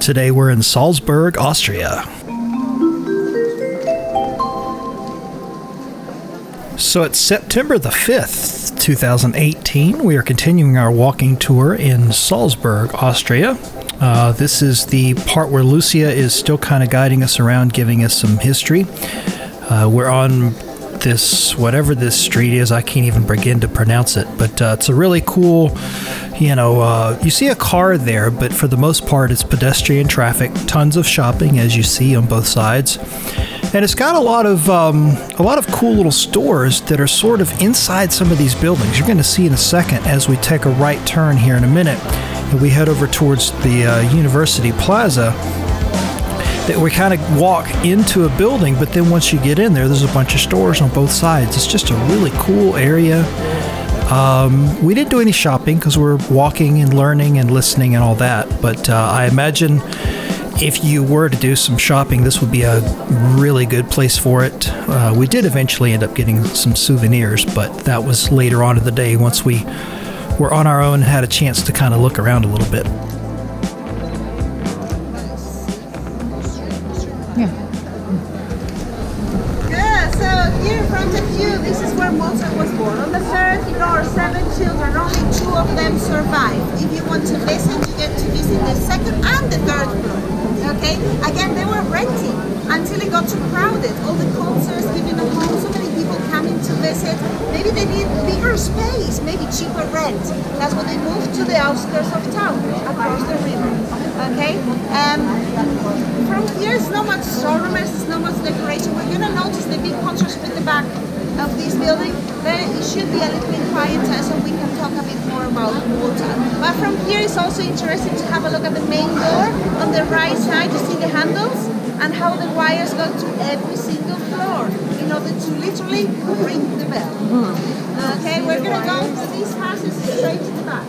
Today we're in Salzburg, Austria. So it's September the 5th, 2018. We are continuing our walking tour in Salzburg, Austria. This is the part where Lucia is still kind of guiding us around, giving us some history. We're on this, whatever this street is, I can't even begin to pronounce it, but it's a really cool, you see a car there, but for the most part it's pedestrian traffic, tons of shopping as you see on both sides, and it's got a lot of cool little stores that are sort of inside some of these buildings. You're going to see in a second as we take a right turn here in a minute and we head over towards the University Plaza, that we kind of walk into a building, but then once you get in there, there's a bunch of stores on both sides. It's just a really cool area. We didn't do any shopping because we're walking and learning and listening and all that, but I imagine if you were to do some shopping, this would be a really good place for it. We did eventually end up getting some souvenirs, but that was later on in the day once we were on our own and had a chance to kind of look around a little bit. This is where Mozart was born. On the third floor, 7 children, only 2 of them survived. If you want to listen, you get to visit the second and the third floor. Okay? Again, they were renting until it got too crowded. All the concerts, giving a home, so many people coming to visit. Maybe they need bigger space, maybe cheaper rent. That's when they moved to the outskirts of town, across the river. Okay? From here, it's not much showroomers, it's not much decoration. We're going to notice the big contrast with the back of this building. Then it should be a little bit quieter so we can talk a bit more about Mozart. But from here it's also interesting to have a look at the main door. On the right side you see the handles and how the wires go to every single floor in order to literally ring the bell. Okay, we're going to go through these passes straight to the back.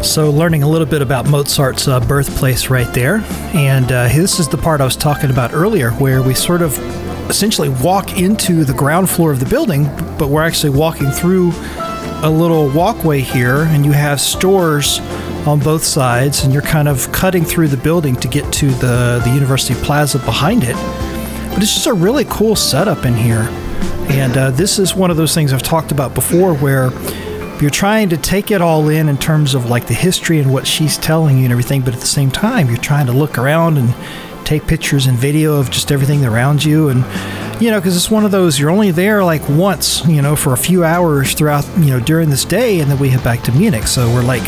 So learning a little bit about Mozart's birthplace right there, and this is the part I was talking about earlier where we sort of essentially walk into the ground floor of the building, but we're actually walking through a little walkway here, and you have stores on both sides, and you're kind of cutting through the building to get to the University Plaza behind it. But it's just a really cool setup in here, and this is one of those things I've talked about before where you're trying to take it all in terms of like the history and what she's telling you and everything, but at the same time you're trying to look around and take pictures and video of just everything around you. And because it's one of those, you're only there like once, for a few hours throughout, during this day, and then we head back to Munich. So we're like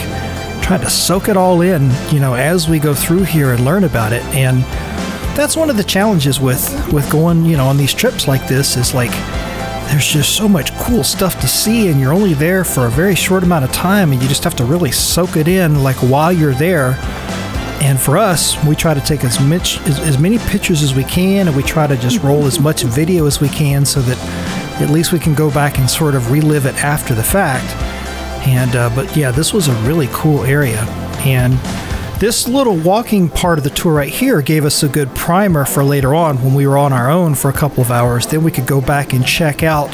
trying to soak it all in, as we go through here and learn about it. And that's one of the challenges with going, on these trips like this, is like there's just so much cool stuff to see, and you're only there for a very short amount of time, and you just have to really soak it in like while you're there. And for us, we try to take as many pictures as we can, and we try to just roll as much video as we can so that at least we can go back and sort of relive it after the fact. And but yeah, this was a really cool area, and this little walking part of the tour right here gave us a good primer for later on when we were on our own for a couple of hours. Then we could go back and check out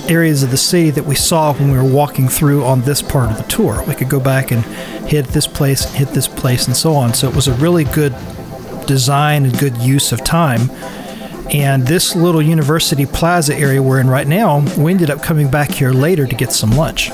areas of the city that we saw when we were walking through on this part of the tour. We could go back and hit this place, and so on. So it was a really good design and good use of time. And this little University Plaza area we're in right now, we ended up coming back here later to get some lunch.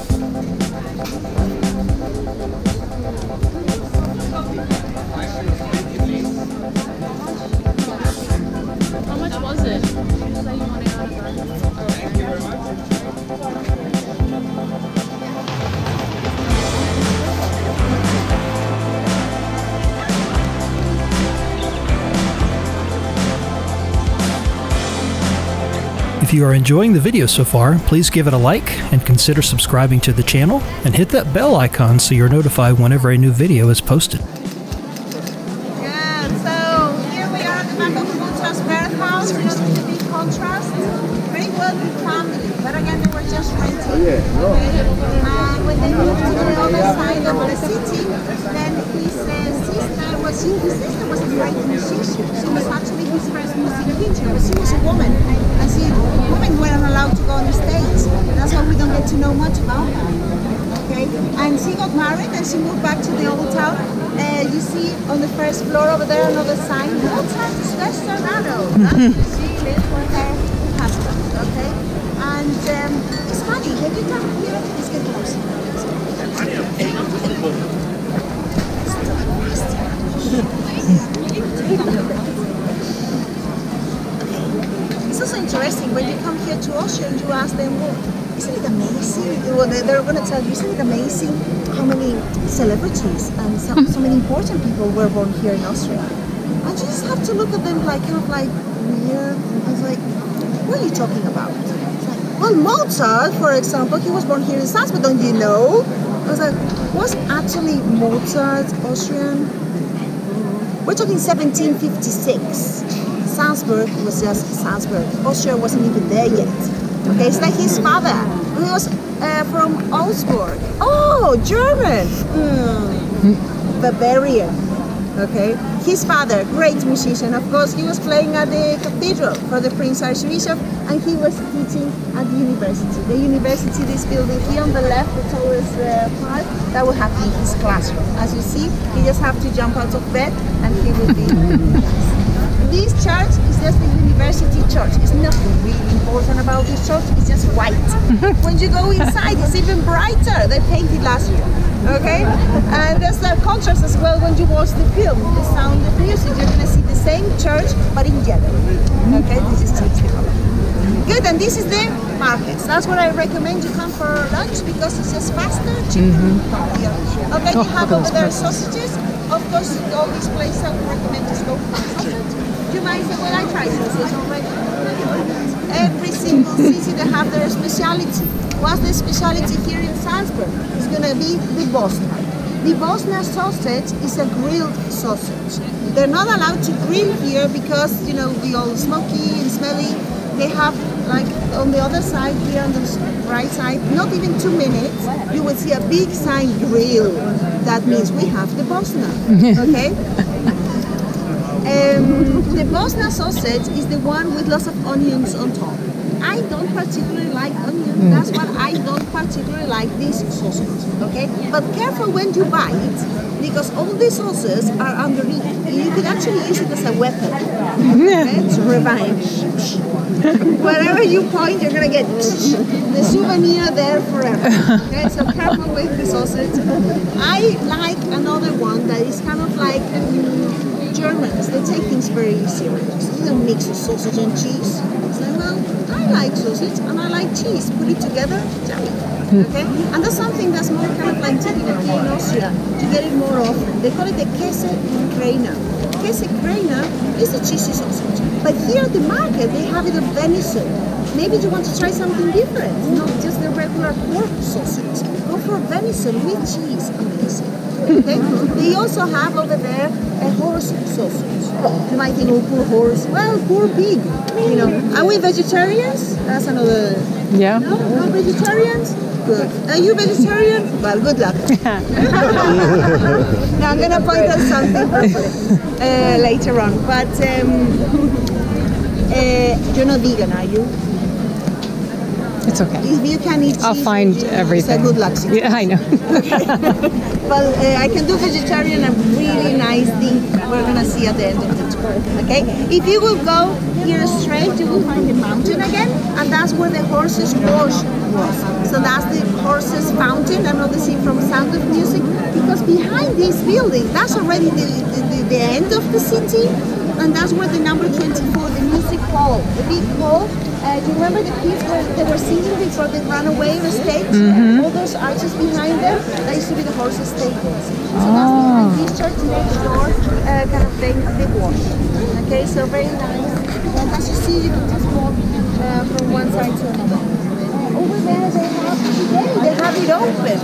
If you are enjoying the video so far, please give it a like and consider subscribing to the channel and hit that bell icon so you're notified whenever a new video is posted. Yeah, so here we are at the back of Mozart's Geburtshaus. The big contrast. Very wealthy family, but again they were just renting. Okay? When they moved to the other side of the city, then his sister was a great musician. She was actually his first music teacher, but she was a woman. And she know much about that. Okay, and she got married and she moved back to the old town. You see on the first floor over there another sign, Mozart's Restaurant. She lives with her husband, okay? And it's funny, when you come here, it's good horse. It's also interesting when you come here to Austria and you ask them, well, isn't it amazing? Well, they're going to tell you, isn't it amazing how many celebrities and so many important people were born here in Austria? And you just have to look at them like, kind of like weird. I was like, what are you talking about? It's like, well, Mozart, for example, he was born here in Salzburg, don't you know? I was like, was actually Mozart Austrian? We're talking 1756. Salzburg was just Salzburg. Austria wasn't even there yet. Okay, it's like his father, who was from Salzburg. Oh, German. Bavarian. Okay, his father, great musician. Of course, he was playing at the cathedral for the Prince Archbishop, and he was teaching at the university. The university, this building here on the left, the tallest part, that will have been his classroom. As you see, he just have to jump out of bed, and he will be. This church is just the university church. It's nothing really important about this church. It's just white. When you go inside, it's even brighter. They painted last year. Okay? And there's a contrast as well when you watch the film, the sound of music. You're going to see the same church, but in yellow. Okay? This is change the color. Good, and this is the markets. That's what I recommend you come for lunch because it's just faster, cheaper. Okay, you have over there sausages. Of course, all these places I would recommend just go for sausage. You might say, well, I tried sausage already. Every single city they have their speciality. What's the speciality here in Salzburg? It's going to be the Bosna. The Bosna sausage is a grilled sausage. They're not allowed to grill here because, you know, the all smoky and smelly. They have, like, on the other side here, on the right side, not even 2 minutes, you will see a big sign, grill. That means we have the Bosna, okay? The Bosna sausage is the one with lots of onions on top. I don't particularly like onions. That's what I don't particularly like this sausage, okay? But careful when you buy it, because all the sauces are underneath. You could actually use it as a weapon. Okay? It's revenge. Wherever you point, you're gonna get the souvenir there forever. Okay, so careful with the sausage. I like another one that is kind of like Germans. They take things very serious. They don't mix sausage and cheese. So, well, I like sausage and I like cheese. Put it together, yummy. Okay, and that's something that's more kind of like typical here in Austria. To get it more often, they call it the Käse Kräiner. Käse Kräiner is a cheesy sausage, but here at the market they have it of venison. Maybe you want to try something different, not just the regular pork sausage. Go for venison with cheese, amazing. Okay? They also have over there a horse sausage. You might think, oh, poor horse. Well, poor pig. You know, are we vegetarians? That's another. Yeah. No, not vegetarians. Good. Are you vegetarian? Well, good luck. Now I'm gonna point out something later on, but you're not vegan, are you? It's okay. If you can eat cheese, I'll find everything. It's a good luck situation. Yeah, I know. Okay. Well, I can do vegetarian, a really nice thing we're gonna see at the end of the tour. Okay? If you will go here straight, you will find the mountain again, and that's where the horses wash was. So that's the horses fountain, another scene from Sound of Music, because behind this building, that's already the end of the city, and that's where the number 24, the music hall, the big hall. Do you remember the kids where they were singing before they ran away on the stage? All those arches behind them, that used to be the horses' stables. So that's behind this church next door, kind of thing, the wash. Okay, so very nice. And as you see, you can just walk from one side to another. Over there they have it open.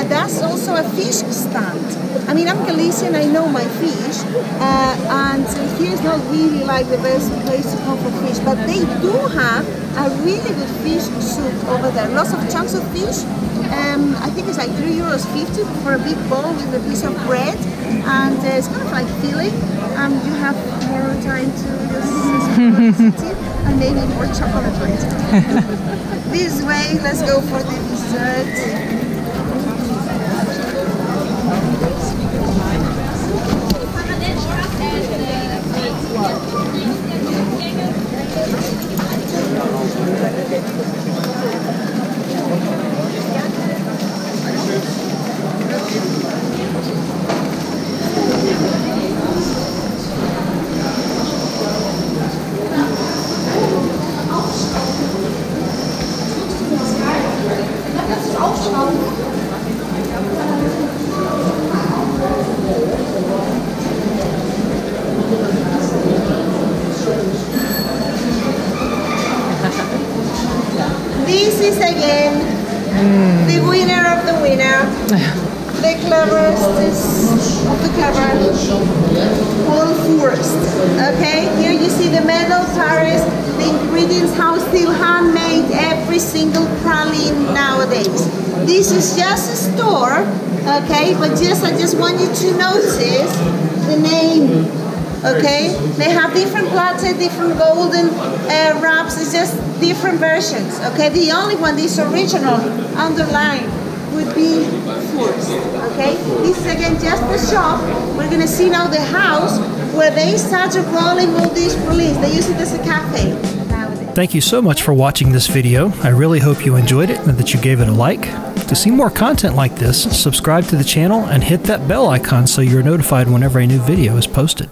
That's also a fish stand. I mean, I'm Galician, I know my fish, and here's not really like the best place to come for fish, but they do have a really good fish soup over there. Lots of chunks of fish. I think it's like €3.50 for a big bowl with a piece of bread, and it's kind of like filling. You have more time to just and maybe more chocolate later. This way, let's go for the dessert. This is again the winner of the winner, the cleverest of the clever, whole forest. Okay, here you see the metal Paris, the ingredients how still handmade every single praline nowadays. This is just a store, okay, but I just want you to notice the name. Okay, they have different plates, different golden wraps. It's just different versions. Okay, the only one, this original underline, would be Force. Okay, this is again just the shop. We're gonna see now the house where they started rolling all these pralines. They use it as a cafe nowadays. Thank you so much for watching this video. I really hope you enjoyed it and that you gave it a like. To see more content like this, subscribe to the channel and hit that bell icon so you're notified whenever a new video is posted.